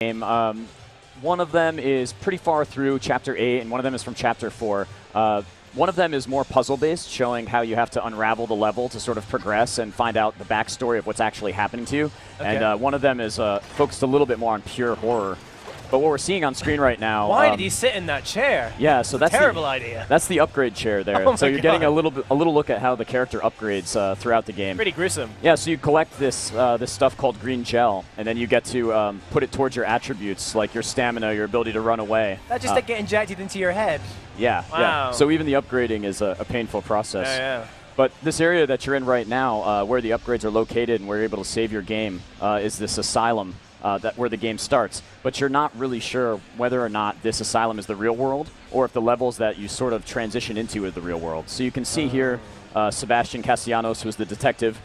game. One of them is pretty far through Chapter 8, and one of them is from Chapter 4. One of them is more puzzle-based, showing how you have to unravel the level to sort of progress and find out the backstory of what's actually happening to you. Okay. And one of them is focused a little bit more on pure horror. But what we're seeing on screen right now... Why did he sit in that chair? Yeah, so that's terrible idea. That's the upgrade chair there. Oh so you're getting a little look at how the character upgrades throughout the game. Pretty gruesome. Yeah, so you collect this this stuff called green gel, and then you get to put it towards your attributes, like your stamina, your ability to run away. That just get injected into your head. Yeah, wow. Yeah. So even the upgrading is a painful process. Yeah. But this area that you're in right now, where the upgrades are located and where you're able to save your game, is this asylum. Where the game starts, but you're not really sure whether or not this asylum is the real world or if the levels that you sort of transition into is the real world. So you can see here Sebastian Castellanos, who's the detective,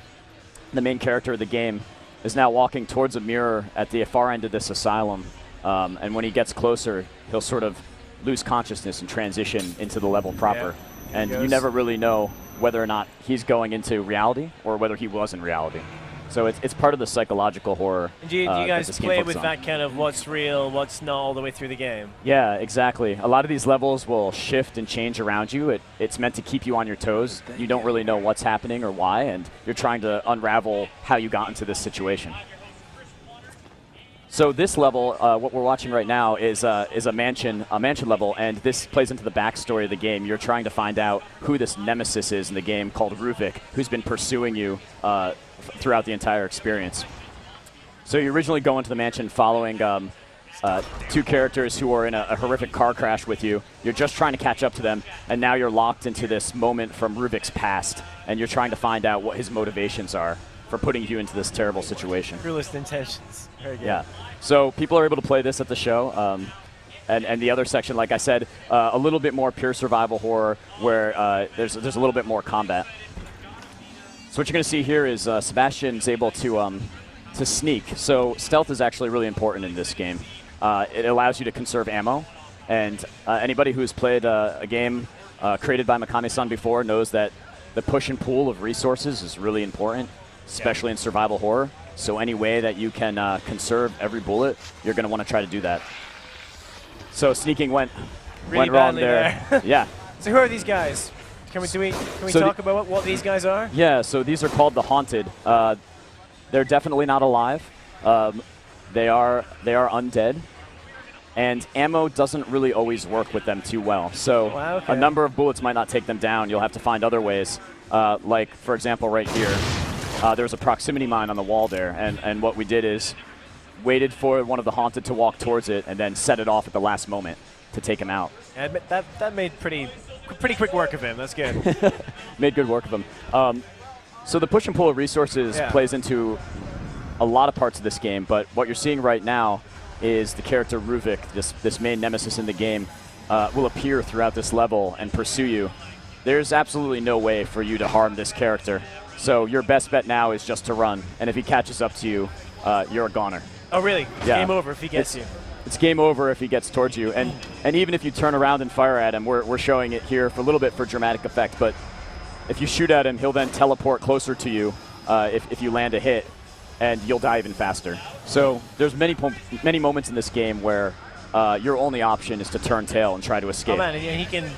the main character of the game, is now walking towards a mirror at the far end of this asylum, and when he gets closer, he'll sort of lose consciousness and transition into the level proper. Yeah, and you never really know whether or not he's going into reality or whether he was in reality. So it's part of the psychological horror. And do you guys play with that kind of what's real, what's not all the way through the game? Yeah, exactly. A lot of these levels will shift and change around you. It's meant to keep you on your toes. You don't really know what's happening or why, and you're trying to unravel how you got into this situation. So this level, what we're watching right now, is a mansion level, and this plays into the backstory of the game. You're trying to find out who this nemesis is in the game called Ruvik, who's been pursuing you throughout the entire experience. So you originally go into the mansion following two characters who are in a horrific car crash with you. You're just trying to catch up to them, and now you're locked into this moment from Ruvik's past, and you're trying to find out what his motivations are for putting you into this terrible situation. Cruelest intentions. Very good. Yeah. So people are able to play this at the show. And the other section, like I said, a little bit more pure survival horror where there's a little bit more combat. So what you're going to see here is Sebastian's able to sneak. So stealth is actually really important in this game. It allows you to conserve ammo. And anybody who's played a game created by Mikami-san before knows that the push and pull of resources is really important, especially in survival horror. So any way that you can conserve every bullet, you're going to want to try to do that. So sneaking went wrong there. Yeah. So who are these guys? Can we talk about what these guys are? Yeah. So these are called the Haunted. They're definitely not alive. They are undead, and ammo doesn't really always work with them too well. So a number of bullets might not take them down. You'll have to find other ways. Like for example, right here. There's a proximity mine on the wall there, and what we did is waited for one of the Haunted to walk towards it and then set it off at the last moment to take him out. I admit that made pretty quick work of him. That's good. Made good work of him. So the push and pull of resources plays into a lot of parts of this game, but what you're seeing right now is the character Ruvik, this main nemesis in the game, will appear throughout this level and pursue you. There's absolutely no way for you to harm this character. So your best bet now is just to run, and if he catches up to you, you're a goner. Oh, really? It's game over if he gets you. It's game over if he gets towards you, and even if you turn around and fire at him, we're showing it here for a little bit for dramatic effect, but if you shoot at him, he'll then teleport closer to you if you land a hit, and you'll die even faster. So there's many moments in this game where your only option is to turn tail and try to escape. Oh man, and he can.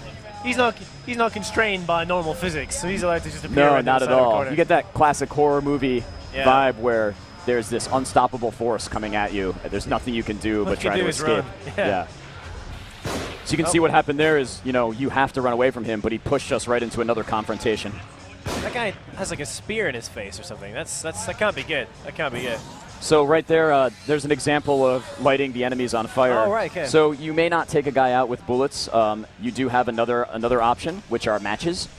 He's not constrained by normal physics, so he's allowed to just appear. No, not at all. You get that classic horror movie vibe where there's this unstoppable force coming at you. There's nothing you can do but try to escape. Yeah. So you can see what happened there is, you have to run away from him, but he pushed us right into another confrontation. That guy has like a spear in his face or something. That can't be good. That can't be good. So right there, there's an example of lighting the enemies on fire. Oh, right, okay. So you may not take a guy out with bullets. You do have another option, which are matches.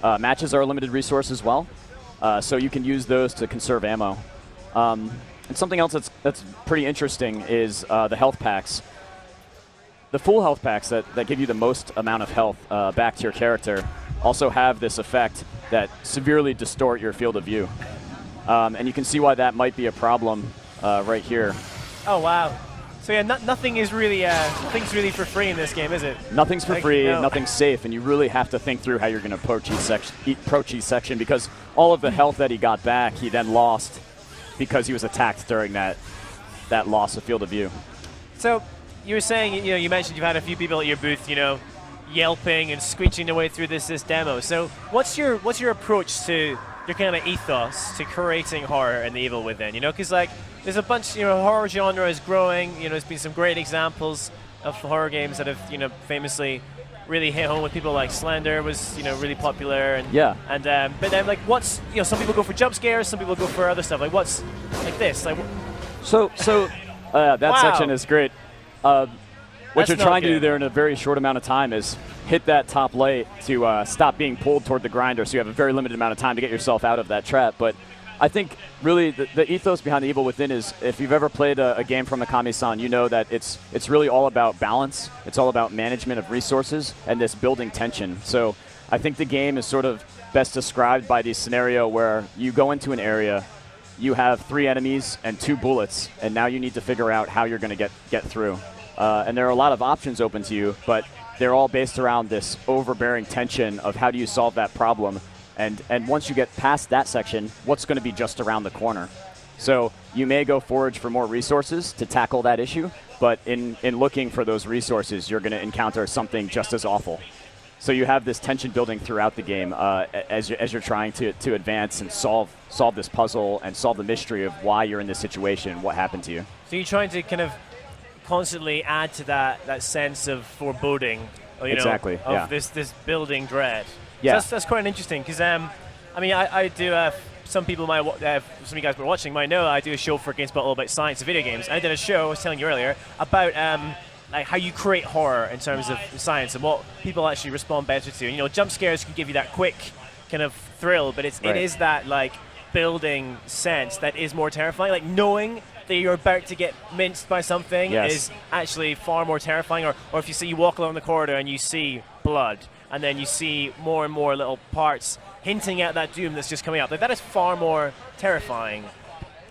Matches are a limited resource as well, so you can use those to conserve ammo. And something else that's pretty interesting is the health packs. The full health packs that give you the most amount of health back to your character also have this effect that severely distort your field of view. And you can see why that might be a problem right here. Oh, wow. So yeah, nothing's really for free in this game, is it? Nothing's for free, nothing's safe, and you really have to think through how you're going to approach each section because all of the health that he got back, he then lost because he was attacked during that loss of field of view. So you were saying, you mentioned you've had a few people at your booth, yelping and screeching their way through this demo. So what's your approach to your kind of ethos to creating horror and the evil within? Because like there's a bunch, horror genre is growing. There's been some great examples of horror games that have, famously really hit home with people like Slender was, really popular. And, yeah. And but then like what's, some people go for jump scares, some people go for other stuff. Like what's like this? Like. So that wow. section is great. What That's you're trying to do good. there in a very short amount of time is hit that top light to stop being pulled toward the grinder, so you have a very limited amount of time to get yourself out of that trap. But I think really the ethos behind the Evil Within is, if you've ever played a game from Mikami-san, you know that it's really all about balance. It's all about management of resources and this building tension. So I think the game is sort of best described by the scenario where you go into an area, you have 3 enemies and 2 bullets, and now you need to figure out how you're going to get through. And there are a lot of options open to you, but they're all based around this overbearing tension of how do you solve that problem. And once you get past that section, what's going to be just around the corner? So you may go forage for more resources to tackle that issue, but in looking for those resources, you're going to encounter something just as awful. So you have this tension building throughout the game as you're trying to advance and solve this puzzle and solve the mystery of why you're in this situation, what happened to you. So you're trying to kind of constantly add to that sense of foreboding, exactly, of yeah. this building dread. Yeah. So that's quite interesting because I do. Some people some of you guys were watching might know I do a show for GameSpot all about science of video games. I did a show I was telling you earlier about like how you create horror in terms of science and what people actually respond better to. Jump scares can give you that quick kind of thrill, but it is that like building sense that is more terrifying. Like knowing that you're about to get minced by something is actually far more terrifying. Or if you walk along the corridor and you see blood, and then you see more and more little parts hinting at that doom that's just coming up. Like that is far more terrifying,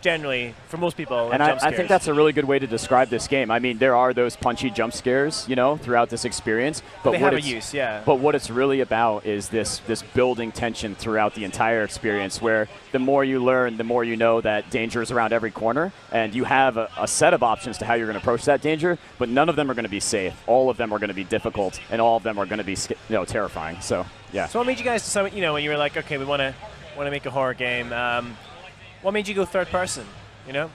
generally, for most people. And I think that's a really good way to describe this game. I mean, there are those punchy jump scares, throughout this experience. But they have a use, yeah. But what it's really about is this building tension throughout the entire experience, where the more you learn, the more you know that danger is around every corner, and you have a set of options to how you're going to approach that danger, but none of them are going to be safe. All of them are going to be difficult, and all of them are going to be terrifying. So, yeah. So what made you guys decide, when you were like, okay, we want to make a horror game, what made you go third person,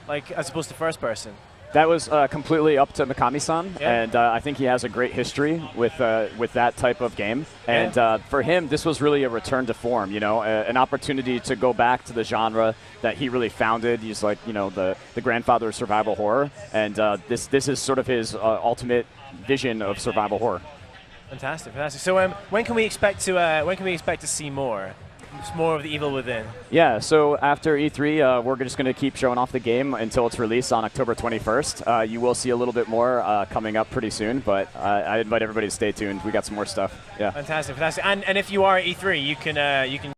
like as opposed to first person? That was completely up to Mikami-san, yeah. And I think he has a great history with that type of game. And for him, this was really a return to form, an opportunity to go back to the genre that he really founded. He's like, the grandfather of survival horror, and this is sort of his ultimate vision of survival horror. Fantastic, fantastic. So when can we expect to see more? More of the Evil Within. Yeah, so after E3, we're just going to keep showing off the game until its release on October 21st. You will see a little bit more coming up pretty soon, but I invite everybody to stay tuned. We got some more stuff. Yeah. Fantastic, fantastic. And if you are at E3, you can